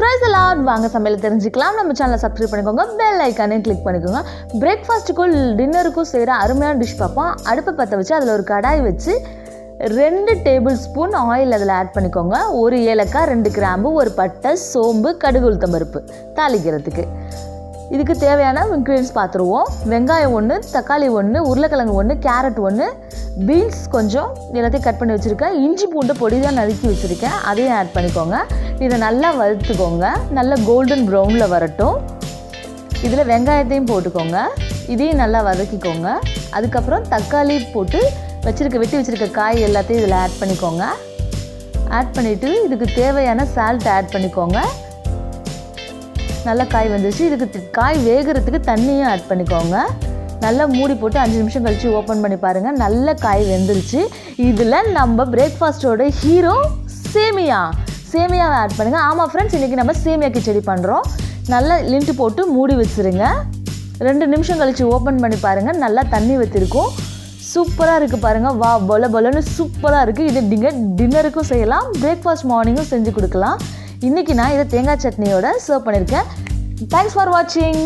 Praise the Lord. வாங்க சமையல் தெரிஞ்சுக்கலாம். நம்ம சேனலை சப்ஸ்கிரைப் பண்ணிக்கோங்க, பெல் ஐக்கானையும் கிளிக் பண்ணிக்கோங்க. பிரேக்ஃபாஸ்ட்டுக்கும் டின்னருக்கும் செய்கிற அருமையான டிஷ் பார்ப்போம். அடுப்பை பற்ற வச்சு அதில் ஒரு கடாய் வச்சு 2 டேபிள் ஸ்பூன் ஆயில் அதில் ஆட் பண்ணிக்கோங்க. ஒரு ஏலக்காய், 2 கிராம்பு, ஒரு பட்டை, சோம்பு, கடுகு, உளுத்தம் பருப்பு தாளிக்கிறதுக்கு. இதுக்கு தேவையான இன்க்ரீடியன்ஸ் பார்த்துருவோம். வெங்காயம் 1, தக்காளி 1, உருளைக்கிழங்கு 1, கேரட் 1, பீன்ஸ் கொஞ்சம் எல்லாத்தையும் கட் பண்ணி வச்சுருக்கேன். இஞ்சி பூண்டு பொடி தான் நறுக்கி வச்சுருக்கேன், அதையும் ஆட் பண்ணிக்கோங்க. இதை நல்லா வறுத்துக்கோங்க, நல்லா கோல்டன் ப்ரௌனில் வரட்டும். இதில் வெங்காயத்தையும் போட்டுக்கோங்க, இதையும் நல்லா வதக்கிக்கோங்க. அதுக்கப்புறம் தக்காளி போட்டு வெட்டி வச்சுருக்க காய் எல்லாத்தையும் இதில் ஆட் பண்ணிக்கோங்க. ஆட் பண்ணிவிட்டு இதுக்கு தேவையான சால்ட் ஆட் பண்ணிக்கோங்க. நல்லா காய் வந்துச்சு. இதுக்கு காய் வேகிறதுக்கு தண்ணியும் ஆட் பண்ணிக்கோங்க. நல்லா மூடி போட்டு 5 நிமிஷம் கழித்து ஓப்பன் பண்ணி பாருங்கள். நல்ல காய் வெந்துருச்சு. இதில் நம்ம பிரேக்ஃபாஸ்ட்டோட ஹீரோ சேமியாவை ஆட் பண்ணுங்கள். ஆமாம் ஃப்ரெண்ட்ஸ், இன்றைக்கி நம்ம சேமியா கிச்சடி பண்ணுறோம். நல்லா லிண்ட் போட்டு மூடி வச்சுருங்க. 2 நிமிஷம் கழித்து ஓப்பன் பண்ணி பாருங்கள். நல்லா தண்ணி வற்றிருக்கும். சூப்பராக இருக்குது பாருங்கள். வா பொலன்னு சூப்பராக இருக்குது. இது நீங்கள் டின்னருக்கும் செய்யலாம், பிரேக்ஃபாஸ்ட் மார்னிங்கும் செஞ்சு கொடுக்கலாம். இன்றைக்கி நான் இதை தேங்காய் சட்னியோட சர்வ் பண்ணியிருக்கேன். தேங்க்ஸ் ஃபார் வாட்சிங்.